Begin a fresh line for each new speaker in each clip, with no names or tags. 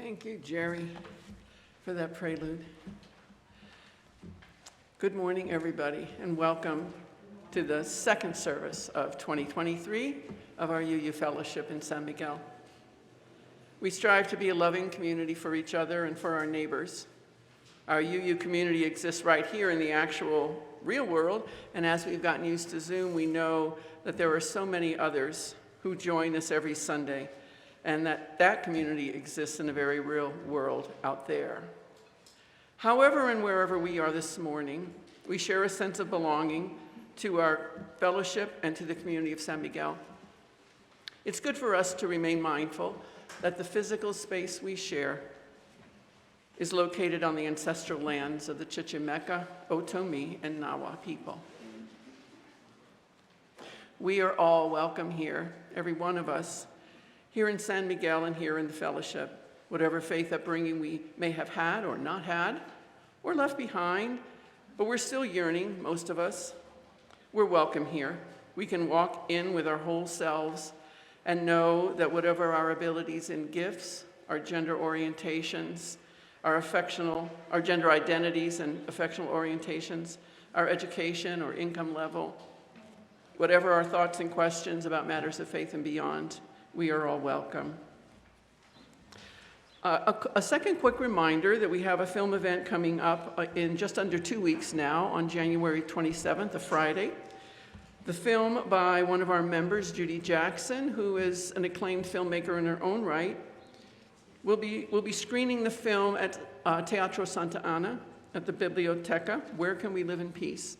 Thank you, Jerry, for that prelude. Good morning, everybody, and welcome to the second service of 2023 of our UU Fellowship in San Miguel. We strive to be a loving community for each other and for our neighbors. Our UU community exists right here in the actual real world, and as we've gotten used to Zoom, we know that there are so many others who join us every Sunday, and that community exists in the very real world out there. However and wherever we are this morning, we share a sense of belonging to our fellowship and to the community of San Miguel. It's good for us to remain mindful that the physical space we share is located on the ancestral lands of the Chichimeca, Otomi, and Nawa people. We are all welcome here, every one of us, here in San Miguel and here in the fellowship, whatever faith upbringing we may have had or not had, or left behind, but we're still yearning, most of us. We're welcome here. We can walk in with our whole selves and know that whatever our abilities and gifts, our gender orientations, our gender identities and affectional orientations, our education or income level, whatever our thoughts and questions about matters of faith and beyond, we are all welcome. A second quick reminder that we have a film event coming up in just under 2 weeks now on January 27th, a Friday. The film by one of our members, Judy Jackson, who is an acclaimed filmmaker in her own right. We'll be screening the film at Teatro Santa Ana at the Biblioteca, Where Can We Live in Peace?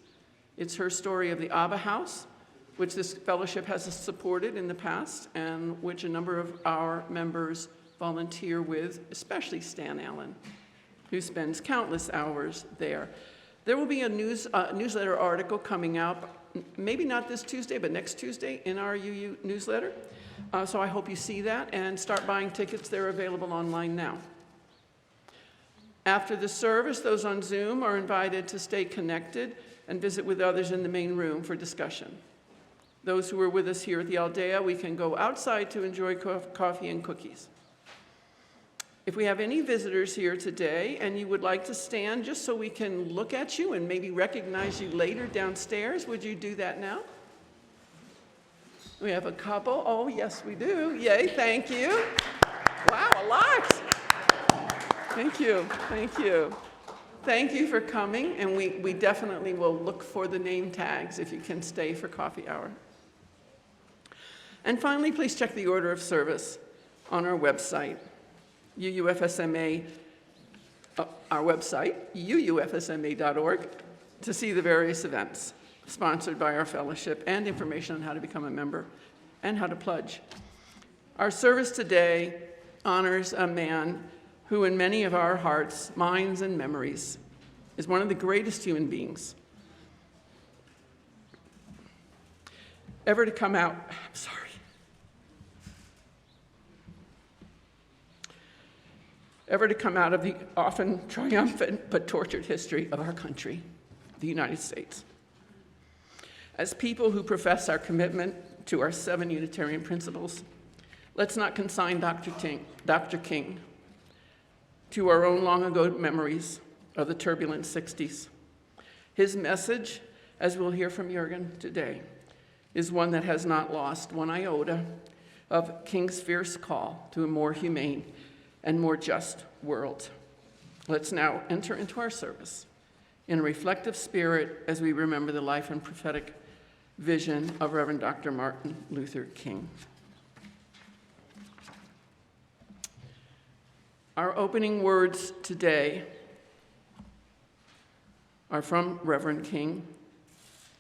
It's her story of the Abba House, which this fellowship has supported in the past and which a number of our members volunteer with, especially Stan Allen, who spends countless hours there. There will be a newsletter article coming out, maybe not this Tuesday, but next Tuesday in our UU newsletter. So I hope you see that and start buying tickets. They're available online now. After the service, those on Zoom are invited to stay connected and visit with others in the main room for discussion. Those who are with us here at the Aldea, we can go outside to enjoy coffee and cookies. If we have any visitors here today and you would like to stand just so we can look at you and maybe recognize you later downstairs, would you do that now? We have a couple. Oh, yes, we do. Yay, thank you. Wow, a lot. Thank you, thank you. Thank you for coming, and we definitely will look for the name tags if you can stay for coffee hour. And finally, please check the order of service on our website, UUFSMA, our website, UUFSMA.org, to see the various events sponsored by our fellowship and information on how to become a member and how to pledge. Our service today honors a man who in many of our hearts, minds, and memories is one of the greatest human beings ever to come out of the often triumphant but tortured history of our country, the United States. As people who profess our commitment to our 7 Unitarian principles, let's not consign Dr. King to our own long ago memories of the turbulent 60s. His message, as we'll hear from Jurgen today, is one that has not lost one iota of King's fierce call to a more humane and more just world. Let's now enter into our service in a reflective spirit as we remember the life and prophetic vision of Reverend Dr. Martin Luther King. Our opening words today are from Reverend King.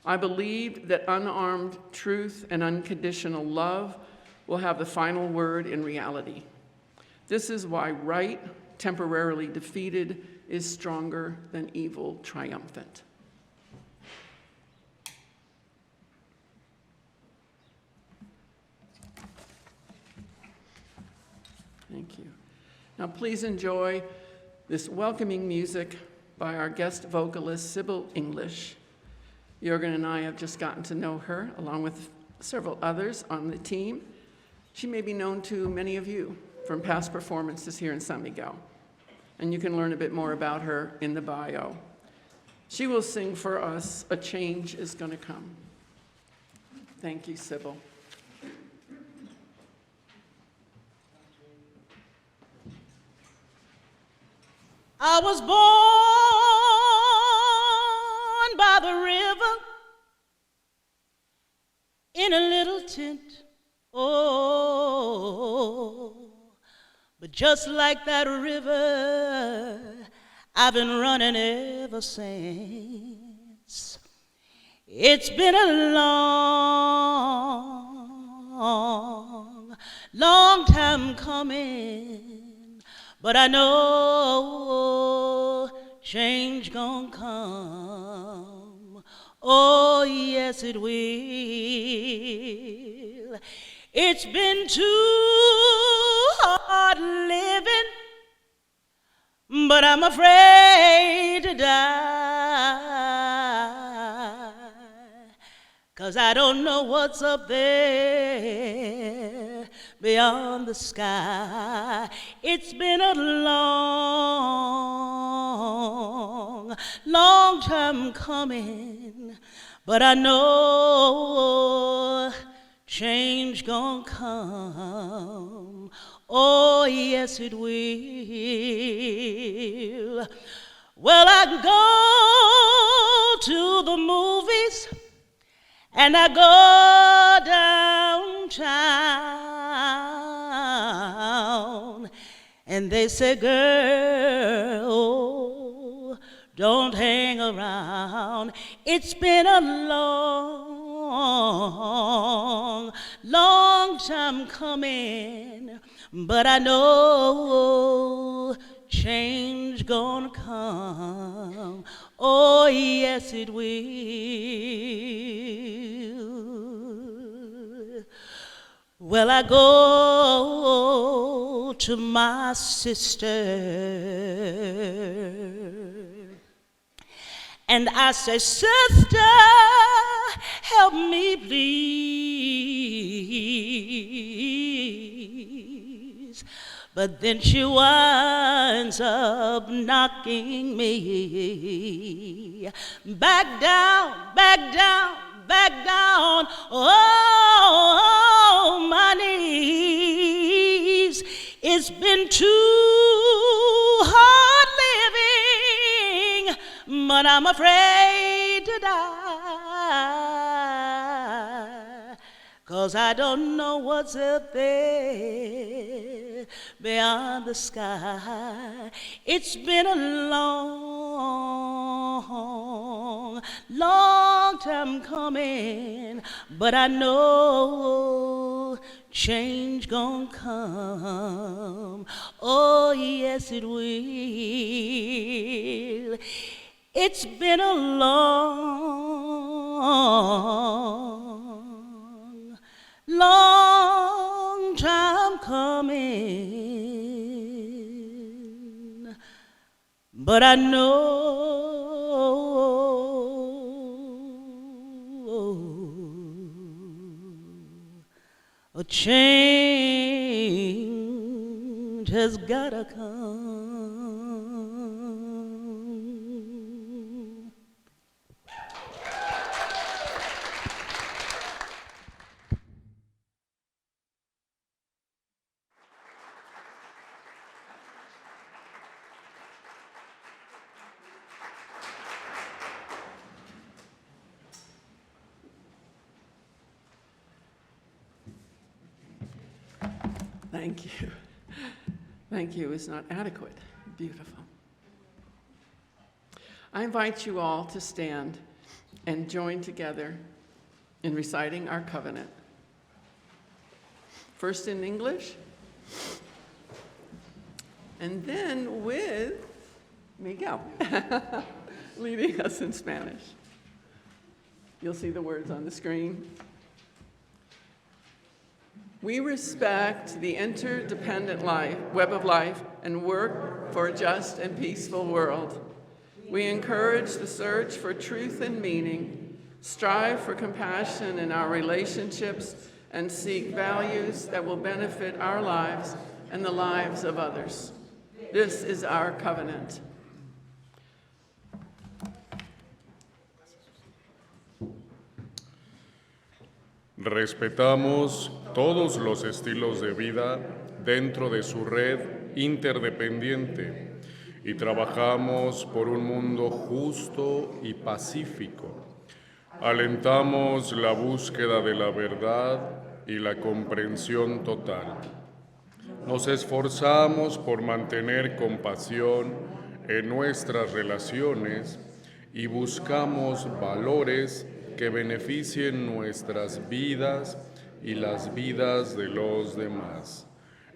I believe that unarmed truth and unconditional love will have the final word in reality. This is why right, temporarily defeated, is stronger than evil triumphant. Thank you. Now please enjoy this welcoming music by our guest vocalist, Sibyl English. Jurgen and I have just gotten to know her, along with several others on the team. She may be known to many of you from past performances here in San Miguel. And you can learn a bit more about her in the bio. She will sing for us, "A Change is Gonna Come." Thank you, Sibyl.
I was born by the river in a little tent, oh, but just like that river, I've been running ever since. It's been a long, long time coming, but I know change gonna come. Oh, yes, it will. It's been too hard living, but I'm afraid to die, 'cause I don't know what's up there beyond the sky. It's been a long, long time coming, but I know change gonna come. Oh, yes, it will. Well, I go to the movies and I go downtown, and they say, girl, oh, don't hang around. It's been a long, long time coming, but I know change gonna come. Oh, yes, it will. Well, I go to my sister and I say, sister, help me please. But then she winds up knocking me back down, back down, back down, oh, my knees. It's been too hard living, but I'm afraid to die, 'cause I don't know what's up there beyond the sky. It's been a long, long time coming, but I know change gonna come. Oh, yes, it will. It's been a long, long time coming, but I know a change has gotta come.
Thank you. Thank you is not adequate. Beautiful. I invite you all to stand and join together in reciting our covenant. First in English, and then with Miguel leading us in Spanish. You'll see the words on the screen. We respect the interdependent web of life and work for a just and peaceful world. We encourage the search for truth and meaning, strive for compassion in our relationships, and seek values that will benefit our lives and the lives of others. This is our covenant.
Respetamos todos los estilos de vida dentro de su red interdependiente y trabajamos por un mundo justo y pacífico. Alentamos la búsqueda de la verdad y la comprensión total. Nos esforzamos por mantener compasión en nuestras relaciones y buscamos valores que beneficien nuestras vidas y las vidas de los demás.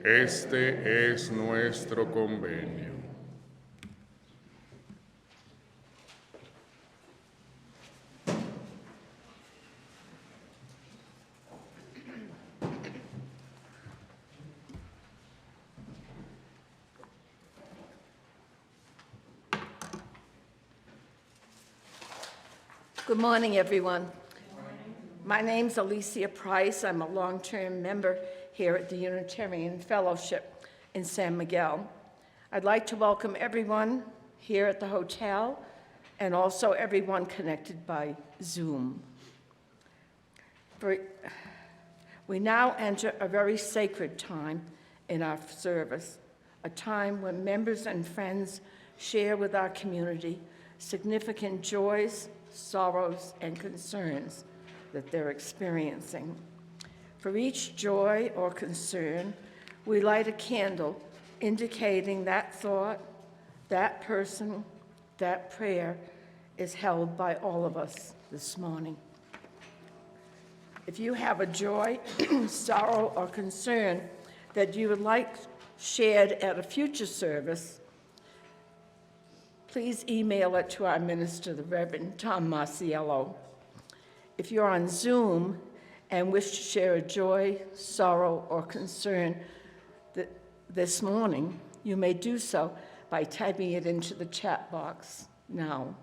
Este es nuestro convenio.
Good morning, everyone. My name's Alicia Price. I'm a long-term member here at the Unitarian Fellowship in San Miguel. I'd like to welcome everyone here at the hotel and also everyone connected by Zoom. We now enter a very sacred time in our service, a time when members and friends share with our community significant joys, sorrows, and concerns that they're experiencing. For each joy or concern, we light a candle indicating that thought, that person, that prayer is held by all of us this morning. If you have a joy, sorrow, or concern that you would like shared at a future service, please email it to our minister, the Reverend Tom Marciello. If you're on Zoom and wish to share a joy, sorrow, or concern this morning, you may do so by typing it into the chat box now.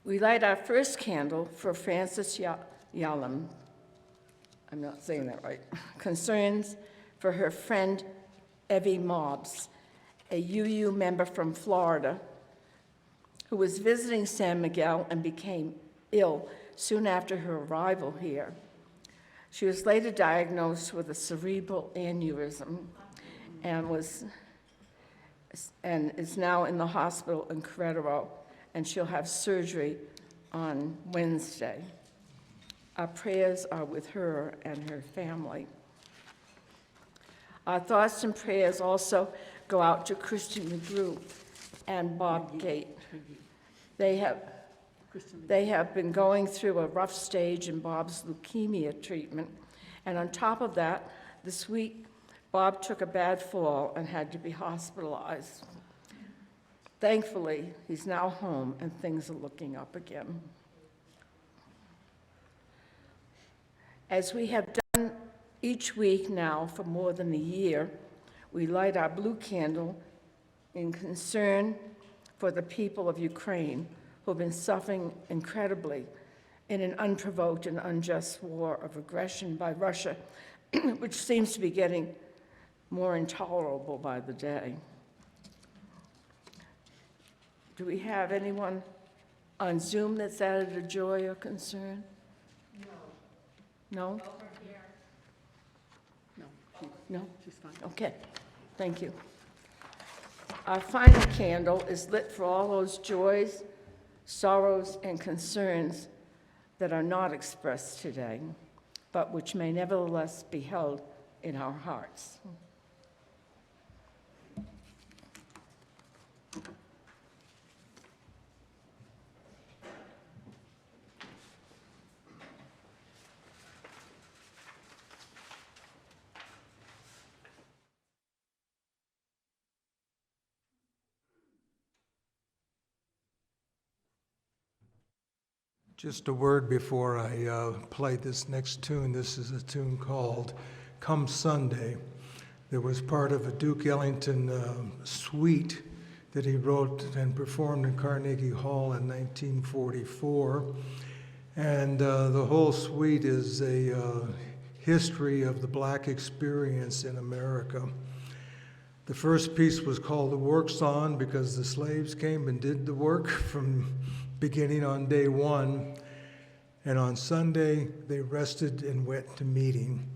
We light our first candle for Frances Yalom. I'm not saying that right. Concerns for her friend Evie Mobbs, a UU member from Florida, who was visiting San Miguel and became ill soon after her arrival here. She was later diagnosed with a cerebral aneurysm and is now in the hospital in Querétaro, and she'll have surgery on Wednesday. Our prayers are with her and her family. Our thoughts and prayers also go out to Christian McGrew and Bob Gate. They have been going through a rough stage in Bob's leukemia treatment, and on top of that, this week, Bob took a bad fall and had to be hospitalized. Thankfully, he's now home and things are looking up again. As we have done each week now for more than a year, we light our blue candle in concern for the people of Ukraine who have been suffering incredibly in an unprovoked and unjust war of aggression by Russia, which seems to be getting more intolerable by the day. Do we have anyone on Zoom that's added a joy or concern? No? No?
She's fine.
Okay, thank you. Our final candle is lit for all those joys, sorrows, and concerns that are not expressed today, but which may nevertheless be held in our hearts.
Just a word before I play this next tune. This is a tune called Come Sunday. That was part of a Duke Ellington suite that he wrote and performed in Carnegie Hall in 1944. And the whole suite is a history of the Black experience in America. The first piece was called The Work Song because the slaves came and did the work from beginning on day one. And on Sunday, they rested and went to meeting.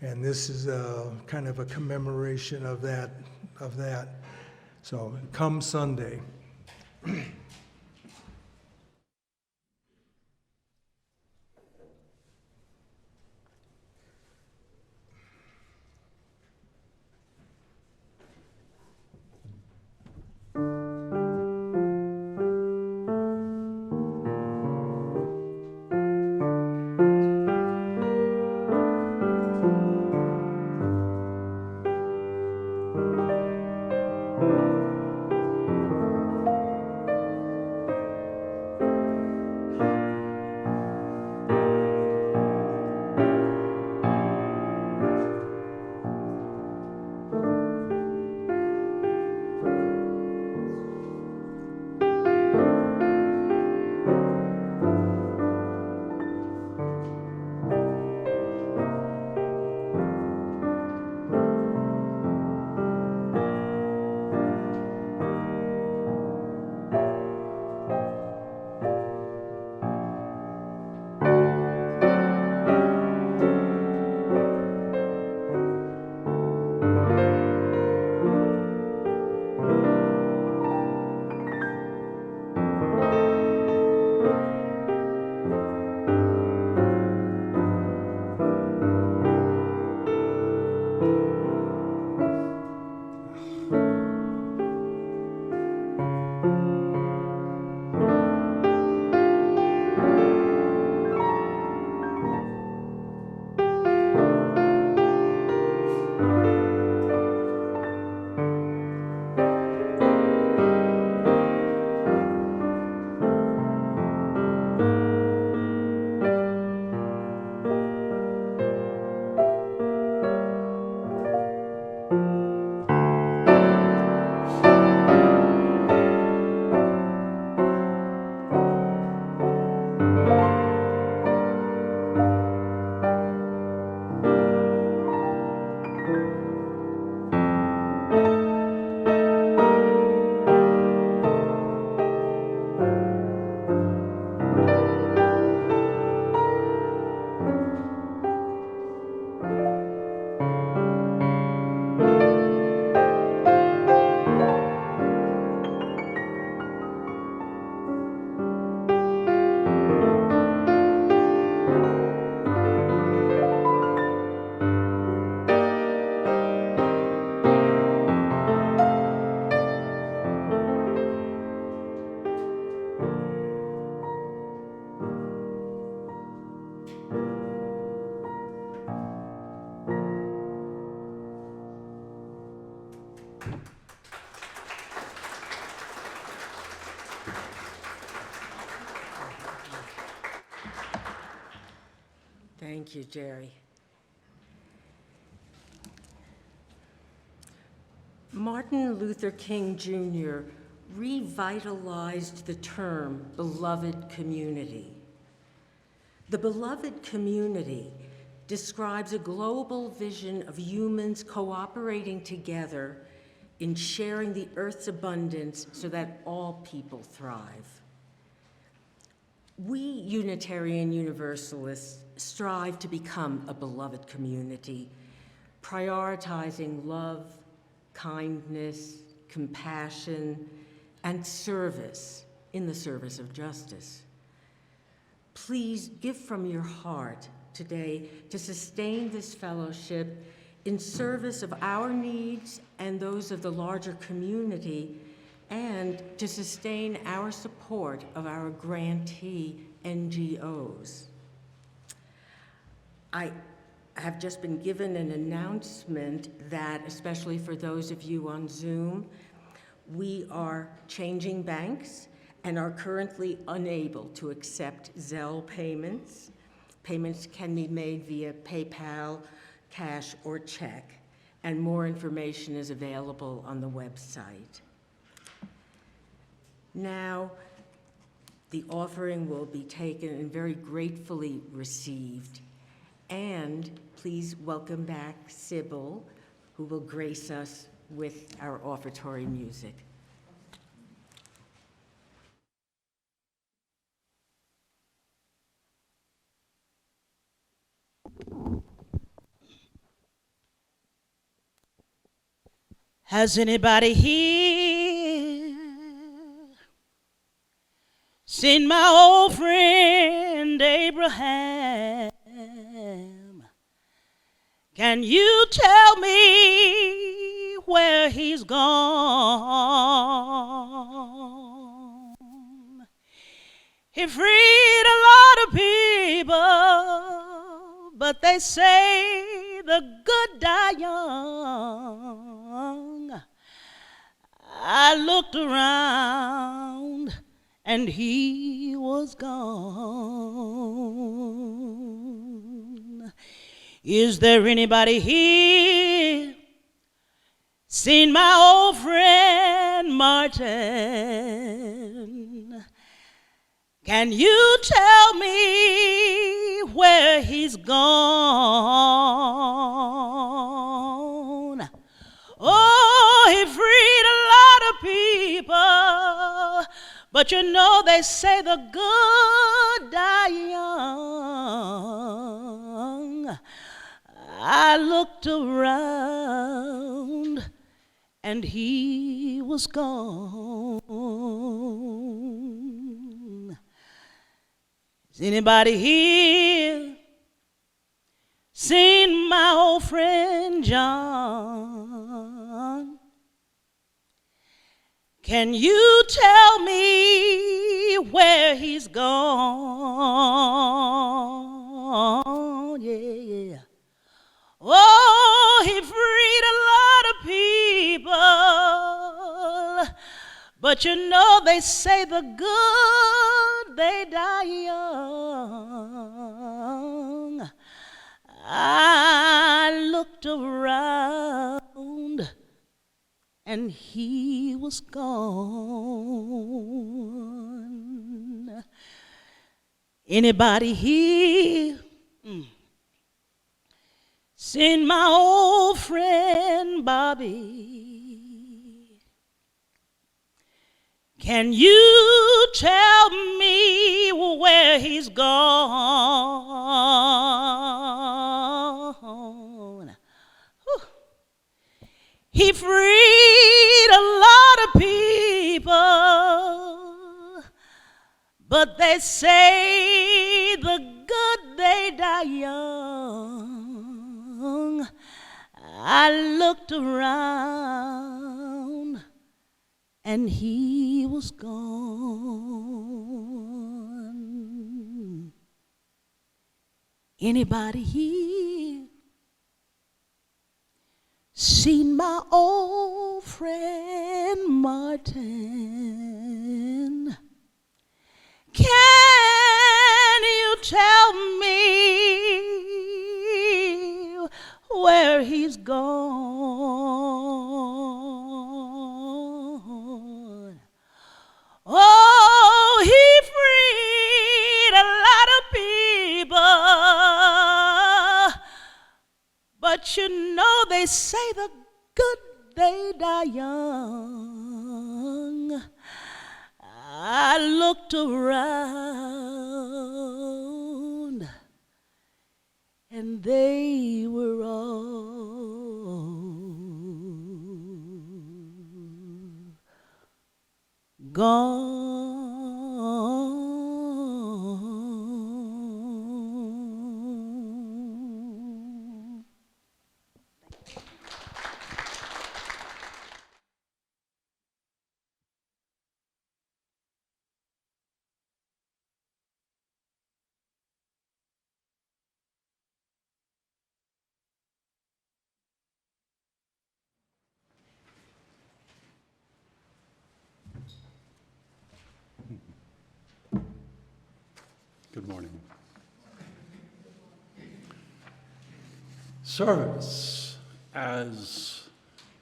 And this is a kind of a commemoration of that. So, come Sunday.
Thank you, Jerry. Martin Luther King Jr. revitalized the term beloved community. The beloved community describes a global vision of humans cooperating together in sharing the earth's abundance so that all people thrive. We Unitarian Universalists strive to become a beloved community, prioritizing love, kindness, compassion, and service in the service of justice. Please give from your heart today to sustain this fellowship in service of our needs and those of the larger community, and to sustain our support of our grantee NGOs. I have just been given an announcement that, especially for those of you on Zoom, we are changing banks and are currently unable to accept Zelle payments. Payments can be made via PayPal, cash, or check, and more information is available on the website. Now, the offering will be taken and very gratefully received. And please welcome back Sibyl, who will grace us with our offertory music.
Has anybody here seen my old friend Abraham? Can you tell me where he's gone? He freed a lot of people, but they say the good die young. I looked around and he was gone. Is there anybody here seen my old friend Martin? Can you tell me where he's gone? Oh, he freed a lot of people, but you know they say the good die young. I looked around and he was gone. Is anybody here seen my old friend John? Can you tell me where he's gone? Yeah. Oh, he freed a lot of people, but you know they say the good, they die young. I looked around and he was gone. Anybody here seen my old friend Bobby? Can you tell me where he's gone? Whew. He freed a lot of people, but they say the good they die young. I looked around and he was gone. Anybody here seen my old friend Martin? Can you tell me where he's gone? Oh, he freed a lot of people, but you know they say the good, they die young. I looked around and they were all gone.
Good morning. Service, as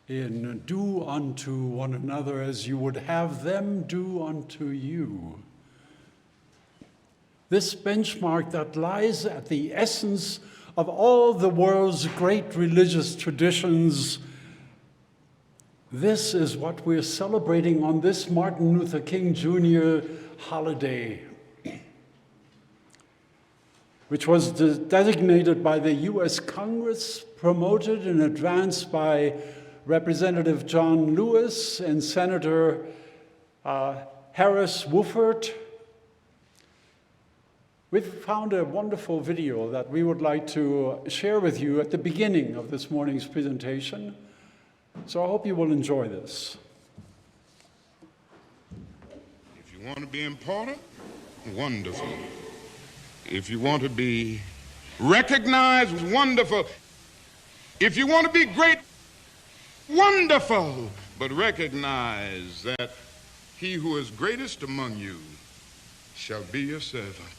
in do unto one another as you would have them do unto you. This benchmark that lies at the essence of all the world's great religious traditions, this is what we're celebrating on this Martin Luther King Jr. holiday, which was designated by the U.S. Congress, promoted and advanced by Representative John Lewis and Senator Harris Wofford. We've found a wonderful video that we would like to share with you at the beginning of this morning's presentation. So I hope you will enjoy this.
If you want to be important, wonderful. If you want to be recognized, wonderful. If you want to be great, wonderful. But recognize that he who is greatest among you shall be your servant.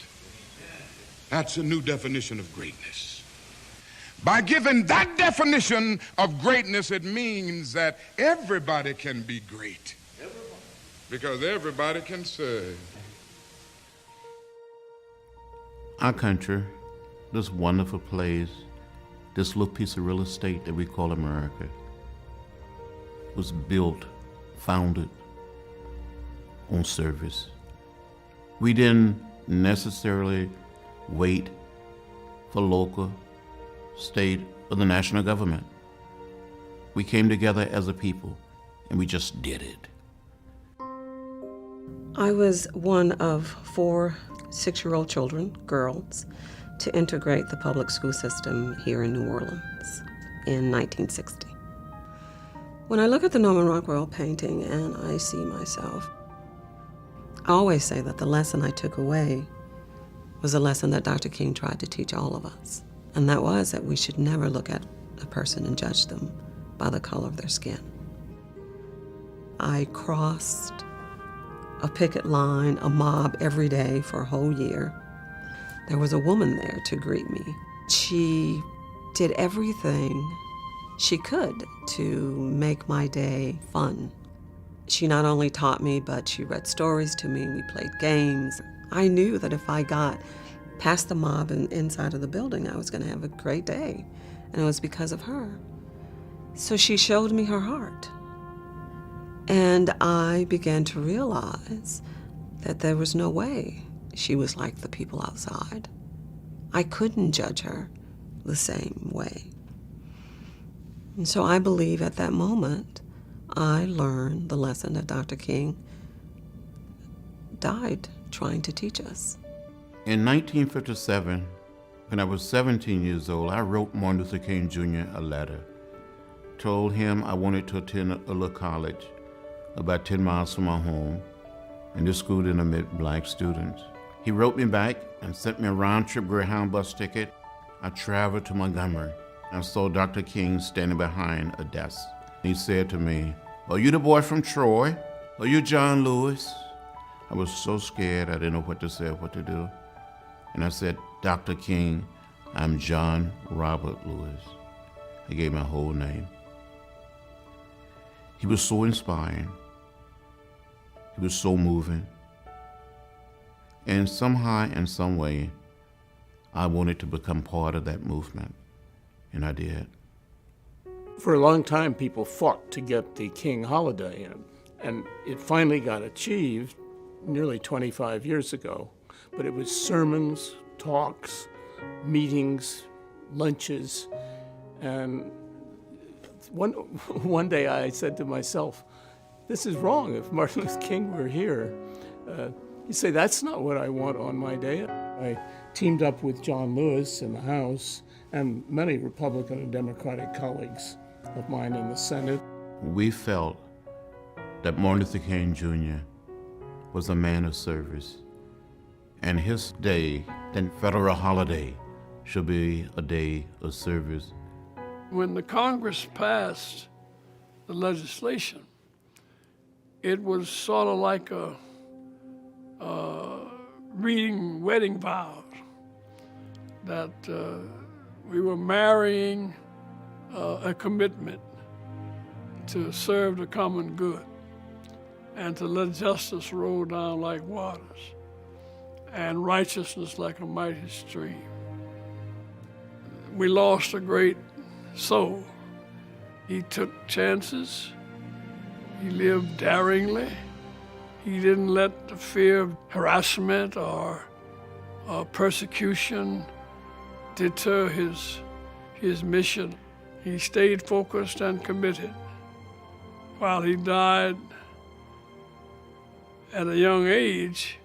That's a new definition of greatness. By giving that definition of greatness, it means that everybody can be great. Because everybody can serve.
Our country, this wonderful place, this little piece of real estate that we call America, was built, founded on service. We didn't necessarily wait for local, state, or the national government. We came together as a people, and we just did it.
I was one of 4 6-year-old children, girls, to integrate the public school system here in New Orleans in 1960. When I look at the Norman Rockwell painting and I see myself, I always say that the lesson I took away was a lesson that Dr. King tried to teach all of us. And that was that we should never look at a person and judge them by the color of their skin. I crossed a picket line, a mob every day for a whole year. There was a woman there to greet me. She did everything she could to make my day fun. She not only taught me, but she read stories to me. We played games. I knew that if I got past the mob and inside of the building, I was going to have a great day. And it was because of her. So she showed me her heart. And I began to realize that there was no way she was like the people outside. I couldn't judge her the same way. And so I believe at that moment, I learned the lesson that Dr. King died trying to teach us.
In 1957, when I was 17 years old, I wrote Martin Luther King Jr. a letter. Told him I wanted to attend a little college about 10 miles from my home, and this school didn't admit black students. He wrote me back and sent me a round-trip Greyhound bus ticket. I traveled to Montgomery. I saw Dr. King standing behind a desk. He said to me, "Are you the boy from Troy? Are you John Lewis?" I was so scared I didn't know what to say or what to do. And I said, "Dr. King, I'm John Robert Lewis." I gave my whole name. He was so inspiring. He was so moving. And somehow, in some way, I wanted to become part of that movement, and I did.
For a long time, people fought to get the King holiday in, and it finally got achieved nearly 25 years ago. But it was sermons, talks, meetings, lunches, and one day I said to myself, this is wrong. If Martin Luther King were here, he'd say, that's not what I want on my day. I teamed up with John Lewis in the House and many Republican and Democratic colleagues of mine in the Senate.
We felt that Martin Luther King Jr. was a man of service, and his day, that federal holiday, should be a day of service.
When the Congress passed the legislation, it was sort of like reading wedding vows, that we were marrying a commitment to serve the common good and to let justice roll down like waters and righteousness like a mighty stream. we lost a great soul. He took chances. He lived daringly. He didn't let the fear of harassment or persecution deter his mission. He stayed focused and committed. While he died at a young age,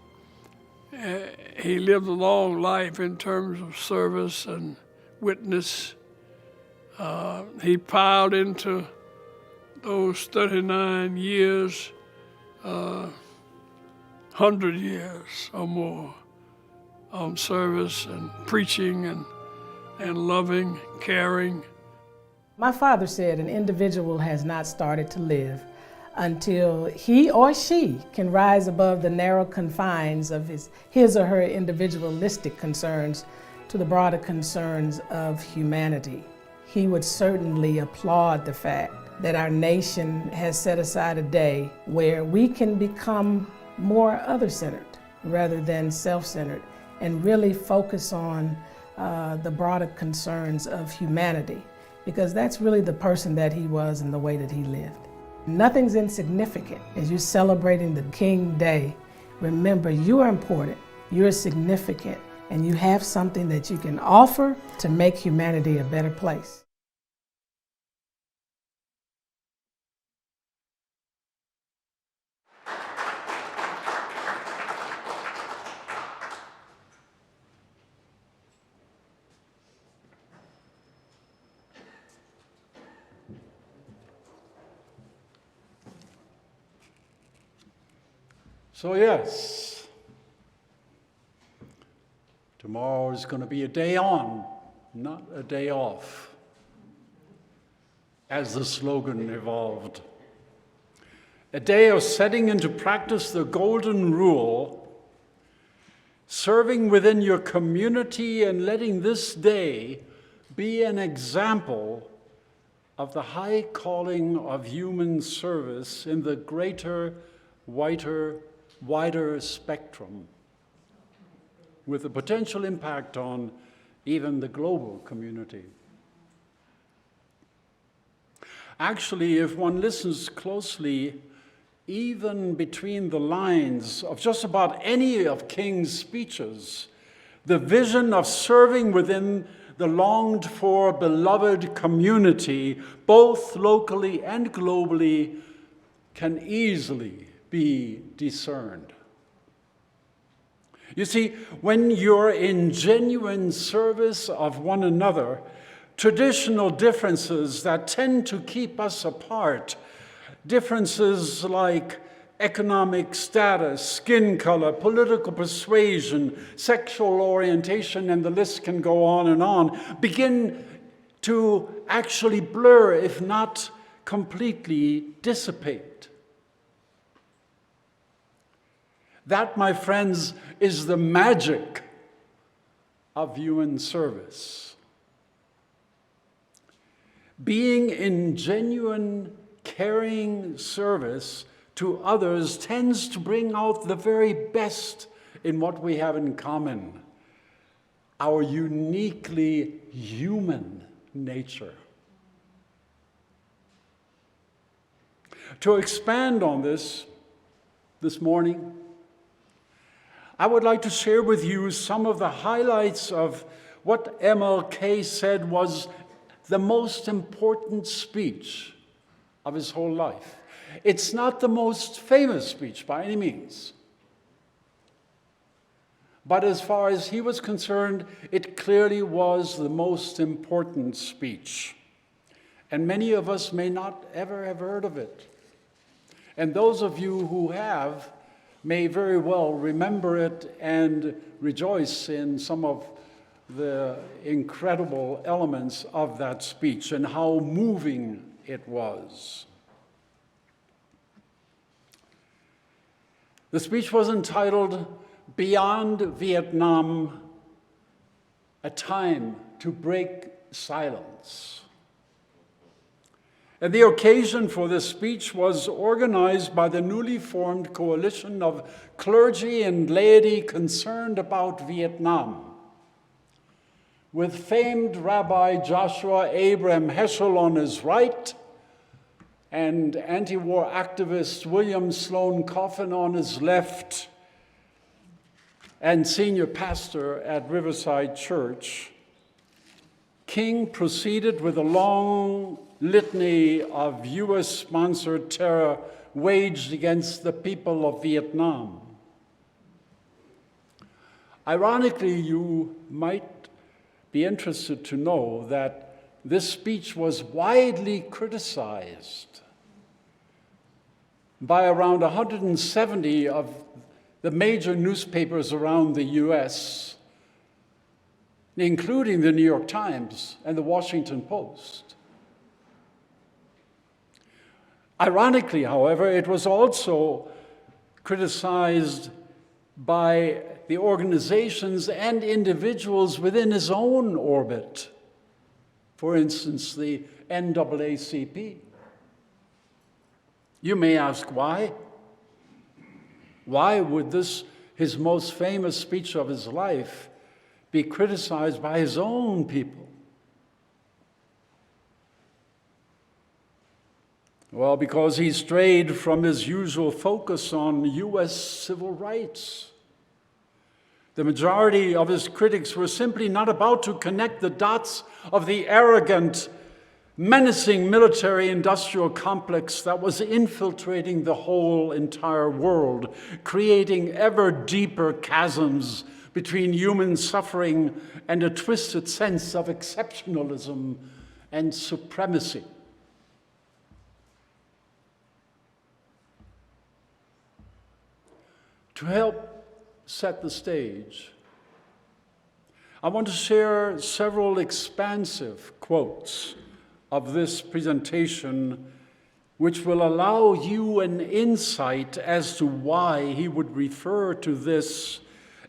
he lived a long life in terms of service and witness. He piled into those 39 years, 100 years or more on service and preaching and loving, caring.
My father said an individual has not started to live until he or she can rise above the narrow confines of his or her individualistic concerns to the broader concerns of humanity. He would certainly applaud the fact that our nation has set aside a day where we can become more other-centered rather than self-centered and really focus on the broader concerns of humanity, because that's really the person that he was and the way that he lived. Nothing's insignificant. As you're celebrating the King Day, remember you are important, you're significant, and you have something that you can offer to make humanity a better place.
So yes, tomorrow is going to be a day on, not a day off, as the slogan evolved. A day of setting into practice the golden rule, serving within your community and letting this day be an example of the high calling of human service in the greater, wider spectrum, with a potential impact on even the global community. Actually, if one listens closely, even between the lines of just about any of King's speeches, the vision of serving within the longed-for, beloved community, both locally and globally, can easily be discerned. You see, when you're in genuine service of one another, traditional differences that tend to keep us apart, differences like economic status, skin color, political persuasion, sexual orientation, and the list can go on, begin to actually blur, if not completely dissipate. That, my friends, is the magic of human service. Being in genuine, caring service to others tends to bring out the very best in what we have in common, our uniquely human nature. To expand on this morning, I would like to share with you some of the highlights of what MLK said was the most important speech of his whole life. It's not the most famous speech by any means, but as far as he was concerned, it clearly was the most important speech. And many of us may not ever have heard of it. And those of you who have may very well remember it and rejoice in some of the incredible elements of that speech and how moving it was. The speech was entitled, "Beyond Vietnam, a Time to Break Silence." And the occasion for this speech was organized by the newly formed coalition of clergy and laity concerned about Vietnam, with famed Rabbi Joshua Abraham Heschel on his right and anti-war activist William Sloane Coffin on his left, and senior pastor at Riverside Church, King proceeded with a long litany of U.S.-sponsored terror waged against the people of Vietnam. Ironically, you might be interested to know that this speech was widely criticized by around 170 of the major newspapers around the U.S., including the New York Times and the Washington Post. Ironically, however, it was also criticized by the organizations and individuals within his own orbit. For instance, the NAACP. You may ask why? Why would this, his most famous speech of his life, be criticized by his own people? Well, because he strayed from his usual focus on U.S. civil rights. The majority of his critics were simply not about to connect the dots of the arrogant, menacing military-industrial complex that was infiltrating the whole entire world, creating ever deeper chasms between human suffering and a twisted sense of exceptionalism and supremacy. To help set the stage, I want to share several expansive quotes of this presentation which will allow you an insight as to why he would refer to this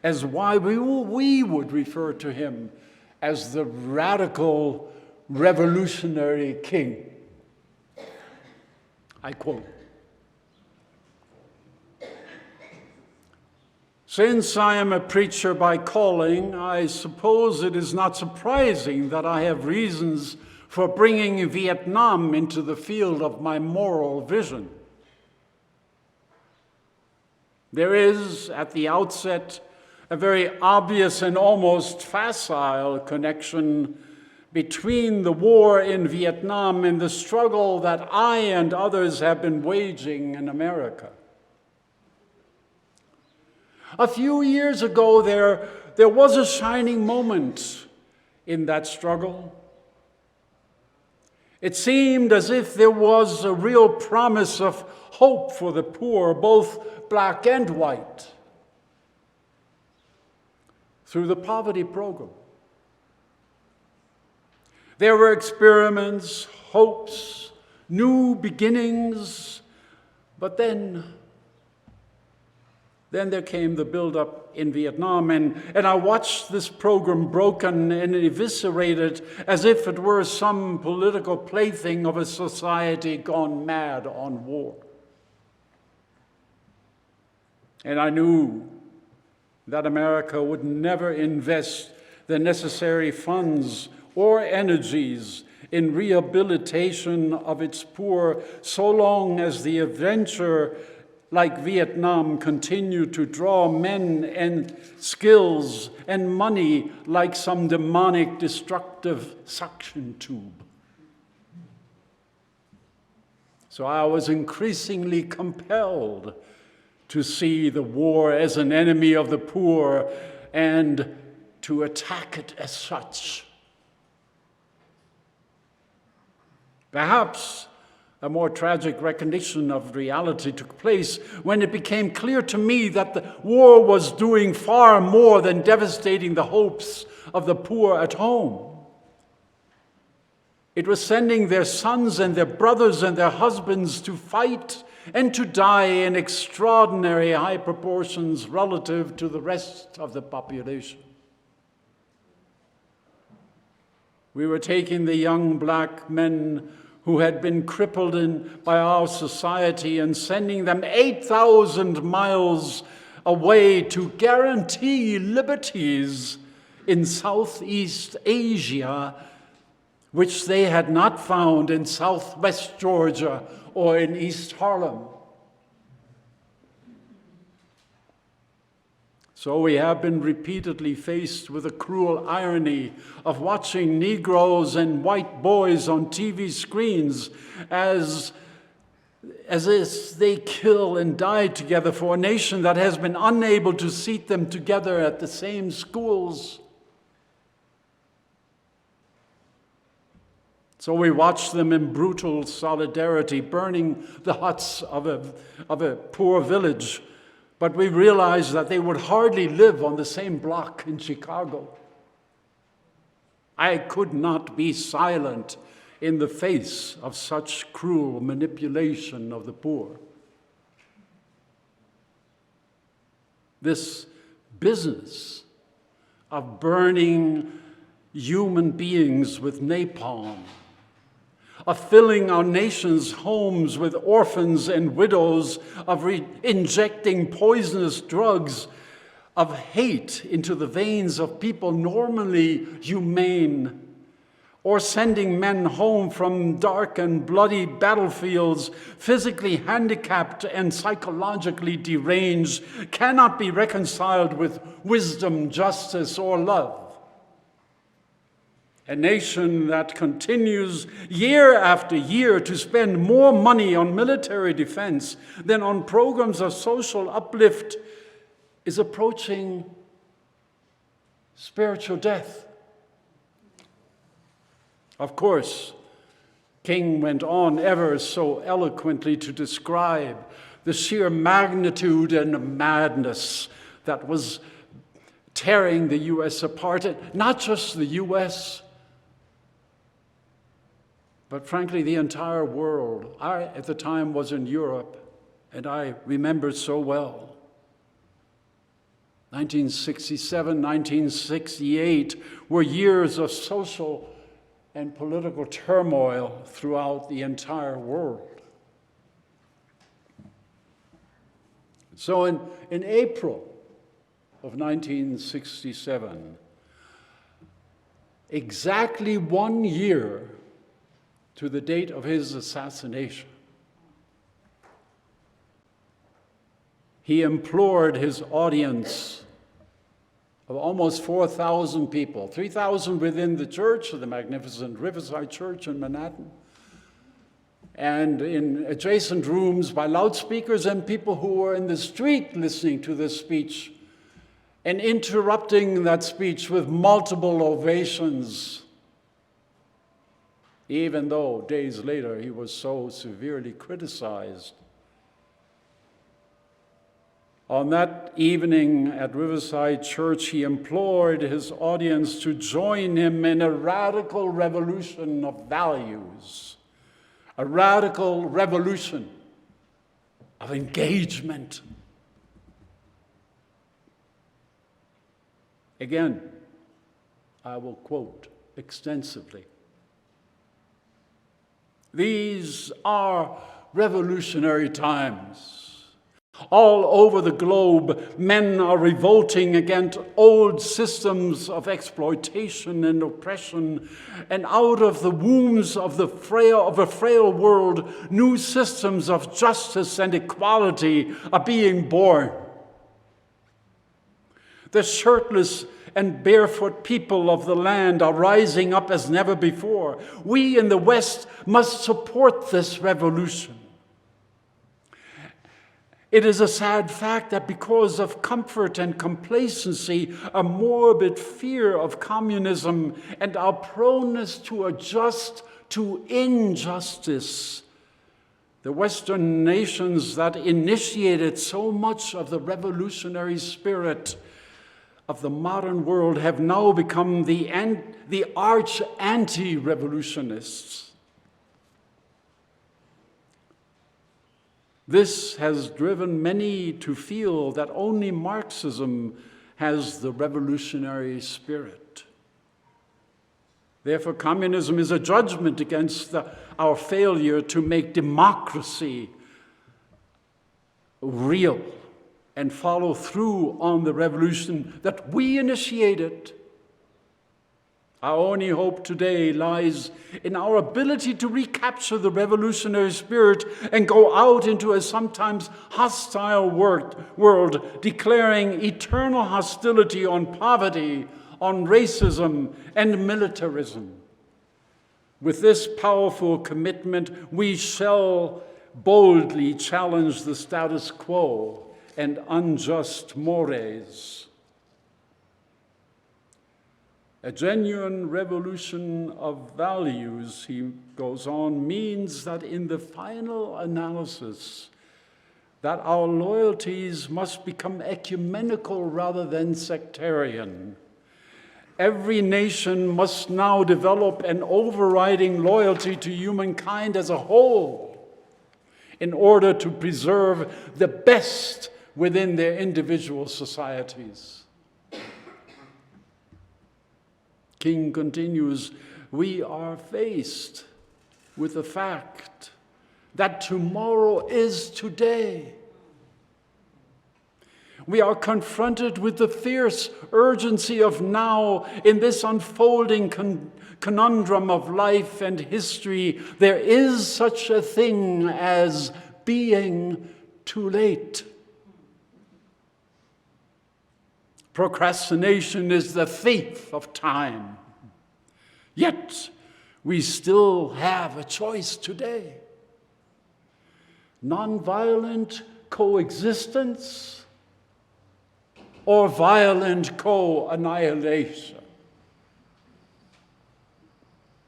as why we would refer to him as the radical revolutionary king. I quote, "Since I am a preacher by calling, I suppose it is not surprising that I have reasons for bringing Vietnam into the field of my moral vision. There is, at the outset, a very obvious and almost facile connection between the war in Vietnam and the struggle that I and others have been waging in America. A few years ago, there was a shining moment in that struggle. It seemed as if there was a real promise of hope for the poor, both black and white, through the poverty program. There were experiments, hopes, new beginnings, but then there came the buildup in Vietnam, and I watched this program broken and eviscerated as if it were some political plaything of a society gone mad on war. And I knew that America would never invest the necessary funds or energies in rehabilitation of its poor so long as the adventure like Vietnam continued to draw men and skills and money like some demonic destructive suction tube. So I was increasingly compelled to see the war as an enemy of the poor and to attack it as such. Perhaps a more tragic recognition of reality took place when it became clear to me that the war was doing far more than devastating the hopes of the poor at home. It was sending their sons and their brothers and their husbands to fight and to die in extraordinary high proportions relative to the rest of the population. We were taking the young black men who had been crippled by our society and sending them 8,000 miles away to guarantee liberties in Southeast Asia, which they had not found in Southwest Georgia or in East Harlem. So we have been repeatedly faced with the cruel irony of watching Negroes and white boys on TV screens as if they kill and die together for a nation that has been unable to seat them together at the same schools. So we watch them in brutal solidarity, burning the huts of a poor village. But we realize that they would hardly live on the same block in Chicago. I could not be silent in the face of such cruel manipulation of the poor. This business of burning human beings with napalm, of filling our nation's homes with orphans and widows, of injecting poisonous drugs, of hate into the veins of people normally humane, or sending men home from dark and bloody battlefields, physically handicapped and psychologically deranged, cannot be reconciled with wisdom, justice, or love. A nation that continues year after year to spend more money on military defense than on programs of social uplift is approaching spiritual death. Of course, King went on ever so eloquently to describe the sheer magnitude and madness that was tearing the U.S. apart, and not just the U.S., but frankly, the entire world. I, at the time, was in Europe, and I remember so well. 1967, 1968 were years of social and political turmoil throughout the entire world. So in April of 1967, exactly 1 year to the date of his assassination, he implored his audience of almost 4,000 people, 3,000 within the church, the magnificent Riverside Church in Manhattan, and in adjacent rooms by loudspeakers, and people who were in the street listening to this speech and interrupting that speech with multiple ovations, even though days later he was so severely criticized. On that evening at Riverside Church, he implored his audience to join him in a radical revolution of values, a radical revolution of engagement. Again, I will quote extensively. These are revolutionary times. All over the globe, men are revolting against old systems of exploitation and oppression, and out of the wombs of a frail world, new systems of justice and equality are being born. The shirtless and barefoot people of the land are rising up as never before. We in the West must support this revolution. It is a sad fact that because of comfort and complacency, a morbid fear of communism, and our proneness to adjust to injustice, the Western nations that initiated so much of the revolutionary spirit of the modern world have now become the arch anti-revolutionists. This has driven many to feel that only Marxism has the revolutionary spirit. Therefore, communism is a judgment against our failure to make democracy real and follow through on the revolution that we initiated Our only hope today lies in our ability to recapture the revolutionary spirit and go out into a sometimes hostile world, declaring eternal hostility on poverty, on racism, and militarism. With this powerful commitment, we shall boldly challenge the status quo and unjust mores. A genuine revolution of values, he goes on, means that in the final analysis, that our loyalties must become ecumenical rather than sectarian. Every nation must now develop an overriding loyalty to humankind as a whole in order to preserve the best within their individual societies. King continues, we are faced with the fact that tomorrow is today. We are confronted with the fierce urgency of now in this unfolding conundrum of life and history. There is such a thing as being too late. Procrastination is the thief of time. Yet, we still have a choice today. Nonviolent coexistence or violent co-annihilation.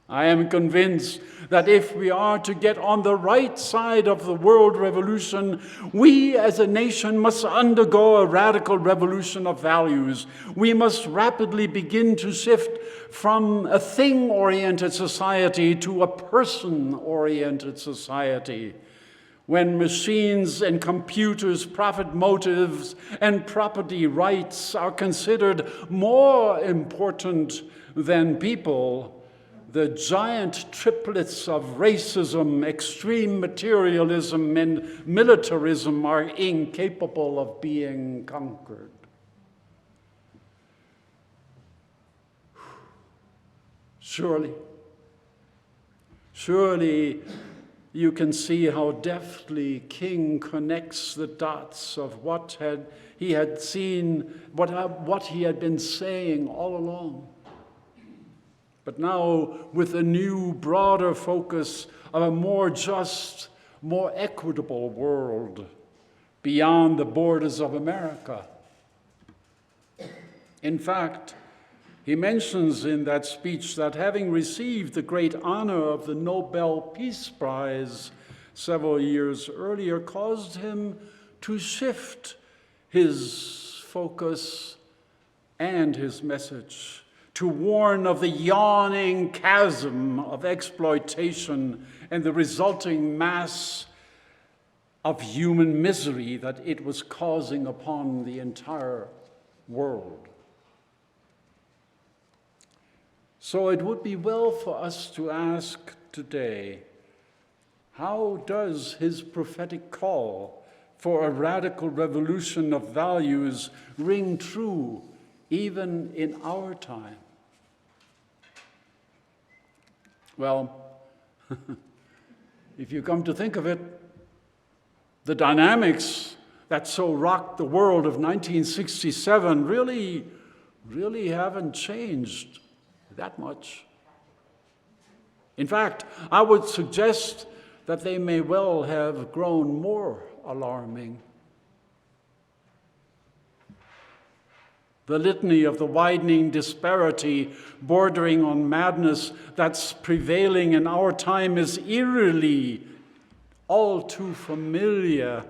I am convinced that if we are to get on the right side of the world revolution, we as a nation must undergo a radical revolution of values. We must rapidly begin to shift from a thing-oriented society to a person-oriented society. When machines and computers, profit motives, and property rights are considered more important than people, the giant triplets of racism, extreme materialism, and militarism are incapable of being conquered. Surely you can see how deftly King connects the dots of what he had seen, what he had been saying all along. But now with a new, broader focus of a more just, more equitable world beyond the borders of America. In fact, he mentions in that speech that having received the great honor of the Nobel Peace Prize several years earlier caused him to shift his focus and his message to warn of the yawning chasm of exploitation and the resulting mass of human misery that it was causing upon the entire world. So it would be well for us to ask today, how does his prophetic call for a radical revolution of values ring true even in our time? Well, if you come to think of it, the dynamics that so rocked the world of 1967 really haven't changed that much. In fact, I would suggest that they may well have grown more alarming. The litany of the widening disparity bordering on madness that's prevailing in our time is eerily all too familiar.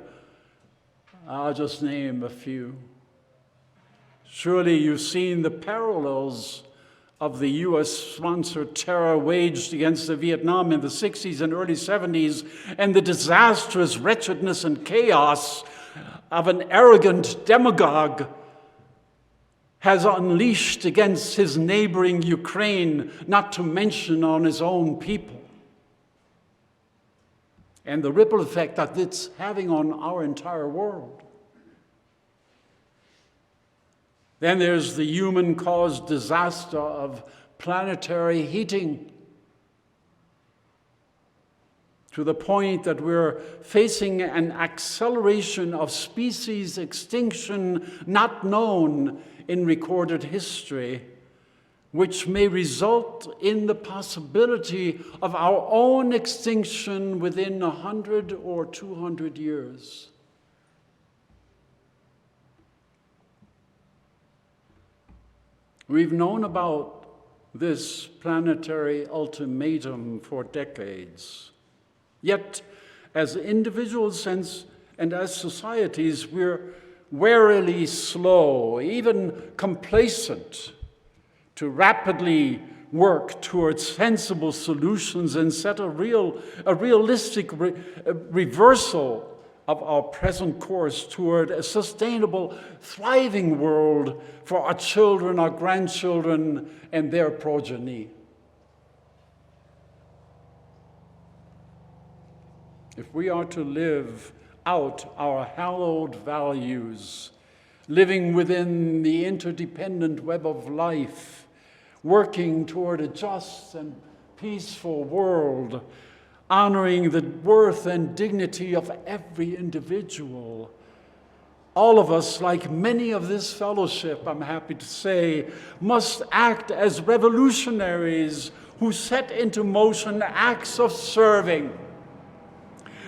I'll just name a few. Surely you've seen the parallels of the US-sponsored terror waged against Vietnam in the 60s and early 70s, and the disastrous wretchedness and chaos of an arrogant demagogue has unleashed against his neighboring Ukraine, not to mention on his own people. And the ripple effect that it's having on our entire world. Then there's the human-caused disaster of planetary heating, to the point that we're facing an acceleration of species extinction not known in recorded history, which may result in the possibility of our own extinction within 100 or 200 years. We've known about this planetary ultimatum for decades. Yet, as individuals and as societies, we're warily slow, even complacent, to rapidly work towards sensible solutions and set a realistic reversal of our present course toward a sustainable, thriving world for our children, our grandchildren, and their progeny. If we are to live out our hallowed values, living within the interdependent web of life, working toward a just and peaceful world, honoring the worth and dignity of every individual, all of us, like many of this fellowship, I'm happy to say, must act as revolutionaries who set into motion acts of serving,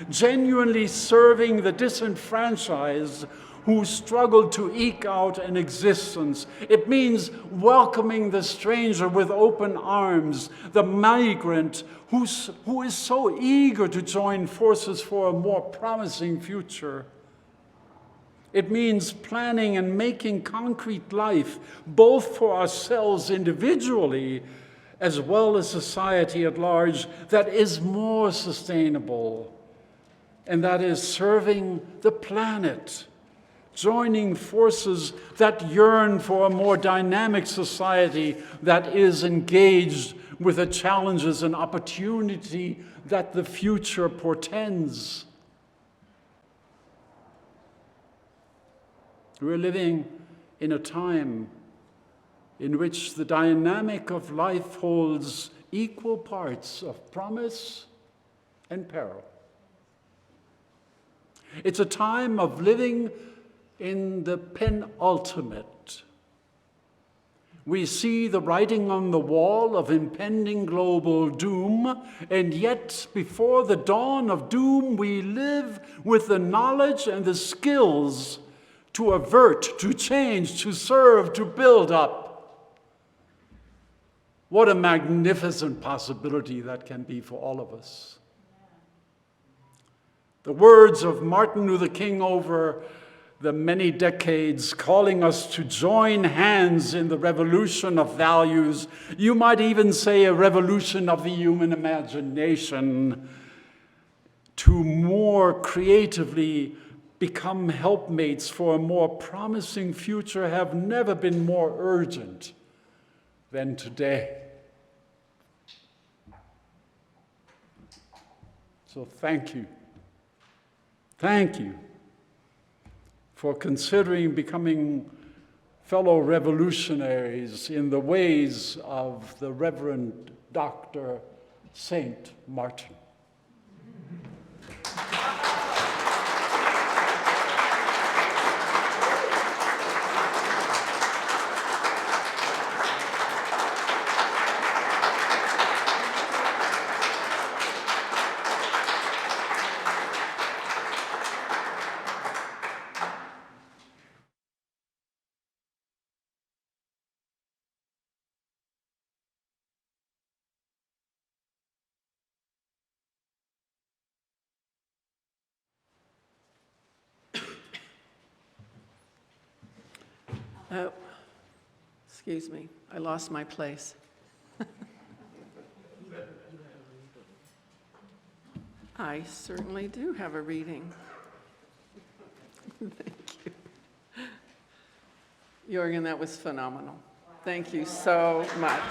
genuinely serving the disenfranchised who struggle to eke out an existence. It means welcoming the stranger with open arms, the migrant who is so eager to join forces for a more promising future. It means planning and making concrete life, both for ourselves individually as well as society at large, that is more sustainable, and that is serving the planet, joining forces that yearn for a more dynamic society that is engaged with the challenges and opportunity that the future portends. We're living in a time in which the dynamic of life holds equal parts of promise and peril. It's a time of living in the penultimate. We see the writing on the wall of impending global doom, and yet before the dawn of doom, we live with the knowledge and the skills to avert, to change, to serve, to build up. What a magnificent possibility that can be for all of us. The words of Martin Luther King over the many decades, calling us to join hands in the revolution of values, you might even say a revolution of the human imagination, to more creatively become helpmates for a more promising future, have never been more urgent than today. So thank you. Thank you for considering becoming fellow revolutionaries in the ways of the Reverend Dr. Saint Martin.
Oh, excuse me, I lost my place. I certainly do have a reading. Thank you. Jurgen, that was phenomenal. Thank you so much.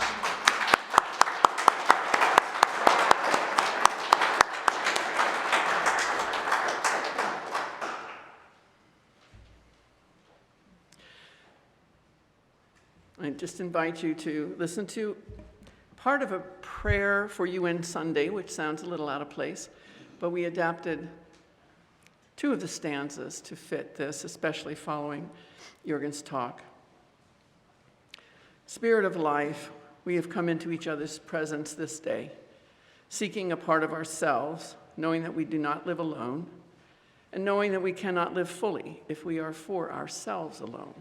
I just invite you to listen to part of a prayer for UN Sunday, which sounds a little out of place, but we adapted 2 of the stanzas to fit this, especially following Jurgen's talk. Spirit of life, we have come into each other's presence this day, seeking a part of ourselves, knowing that we do not live alone, and knowing that we cannot live fully if we are for ourselves alone.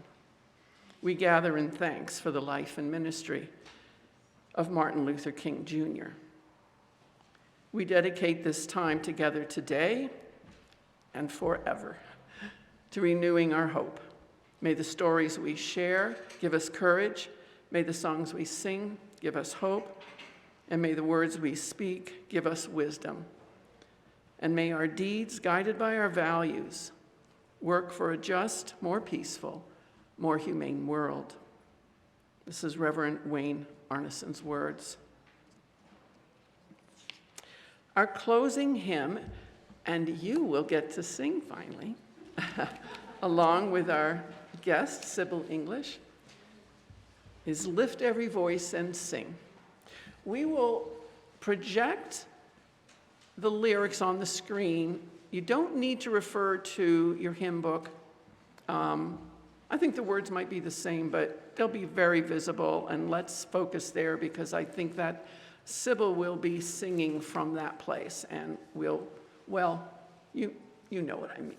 We gather in thanks for the life and ministry of Martin Luther King Jr. We dedicate this time together today and forever to renewing our hope. May the stories we share give us courage. May the songs we sing give us hope. And may the words we speak give us wisdom. And may our deeds, guided by our values, work for a just, more peaceful, more humane world. This is Reverend Wayne Arneson's words. Our closing hymn, and you will get to sing finally, along with our guest, Sibyl English, is Lift Every Voice and Sing. We will project the lyrics on the screen. You don't need to refer to your hymn book. I think the words might be the same, but they'll be very visible, and let's focus there because I think that Sibyl will be singing from that place, and you know what I mean.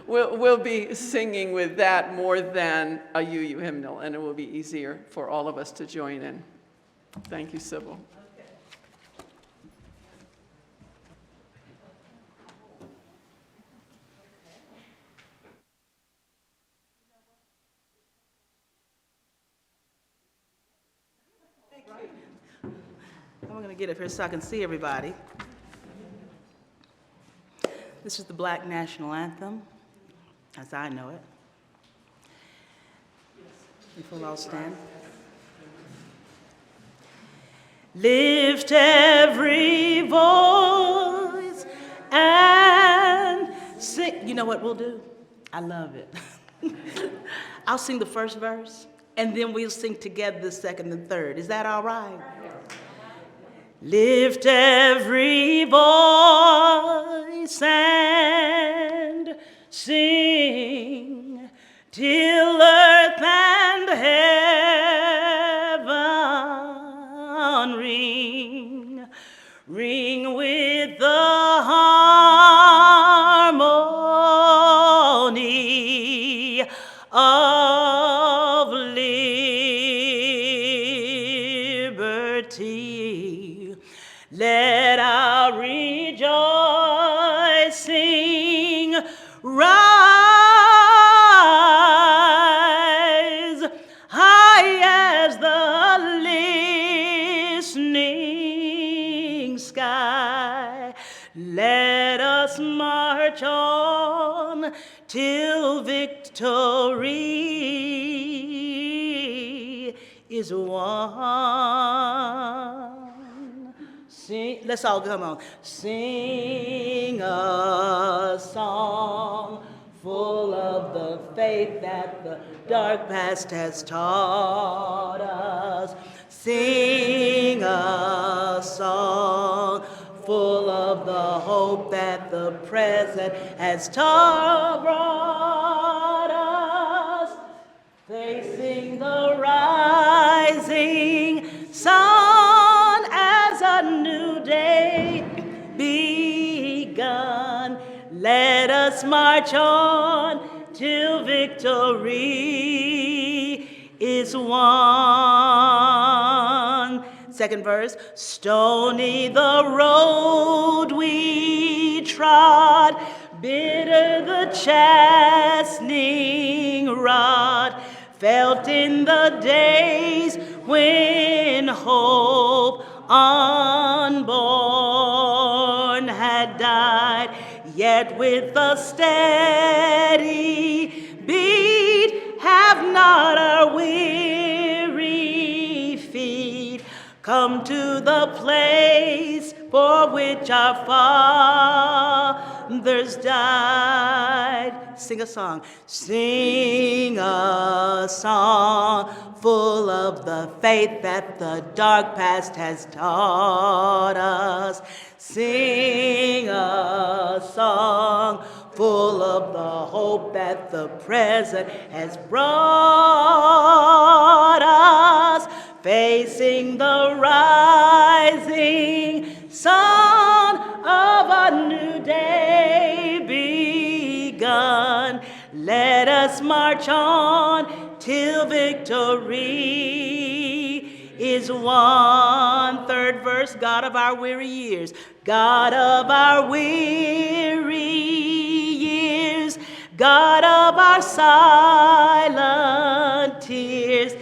We'll be singing with that more than a UU hymnal, and it will be easier for all of us to join in. Thank you, Sibyl.
I'm going to get up here so I can see everybody. This is the Black National Anthem, as I know it. If we'll all stand. Lift every voice and sing. You know what we'll do? I love it. I'll sing the first verse, and then we'll sing together the second and third. Is that all right? Lift every voice and sing till earth and heaven ring with the harmony of liberty. Let our rejoicing rise high as the listening sky. Let us march on till victory is won. Sing, let's all come on. Sing a song full of the faith that the dark past has taught us. Sing a song full of the hope that the present has brought us. Facing the rising sun as a new day begun. Let us march on till victory is won. Second verse. Stony the road we trod, bitter the chastening rod, felt in the days when hope unborn had died, yet with a steady beat have not our weary feet come to the place for which our others died. Sing a song. Sing a song full of the faith that the dark past has taught us. Sing a song full of the hope that the present has brought us, facing the rising sun of a new day begun. Let us march on till victory is won. Third verse, God of our weary years, God of our weary years, God of our silent tears,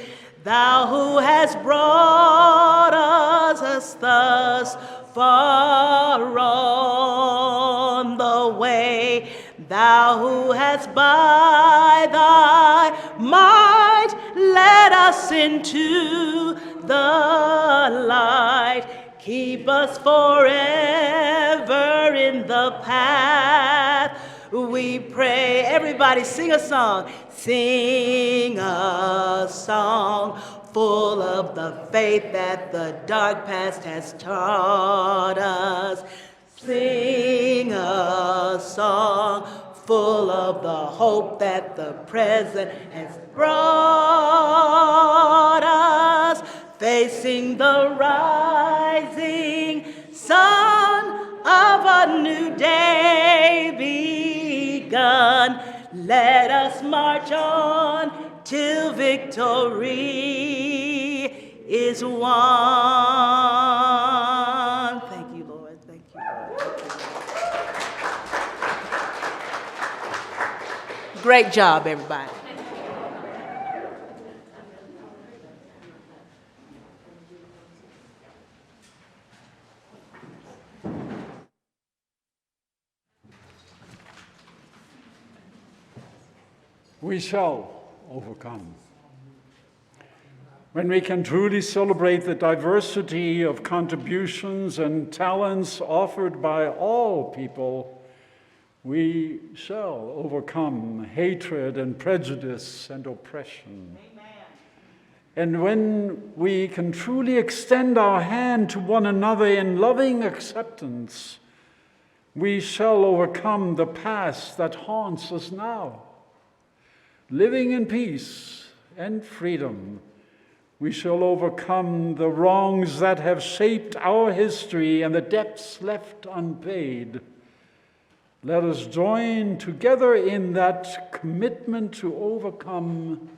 thou who hast brought us thus far on the way, thou who hast by thy might led us into the light. Keep us forever in the path, we pray. Everybody sing a song. Sing a song full of the faith that the dark past has taught us. Sing a song full of the hope that the present has brought us, facing the rising sun of a new day begun. Let us march on till victory is won. Thank you, Lord. Thank you, Lord. Great job, everybody.
We shall overcome. When we can truly celebrate the diversity of contributions and talents offered by all people, we shall overcome hatred and prejudice and oppression. Amen. And when we can truly extend our hand to one another in loving acceptance, we shall overcome the past that haunts us now. Living in peace and freedom, we shall overcome the wrongs that have shaped our history and the debts left unpaid. Let us join together in that commitment to overcome.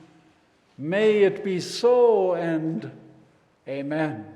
May it be so, and amen.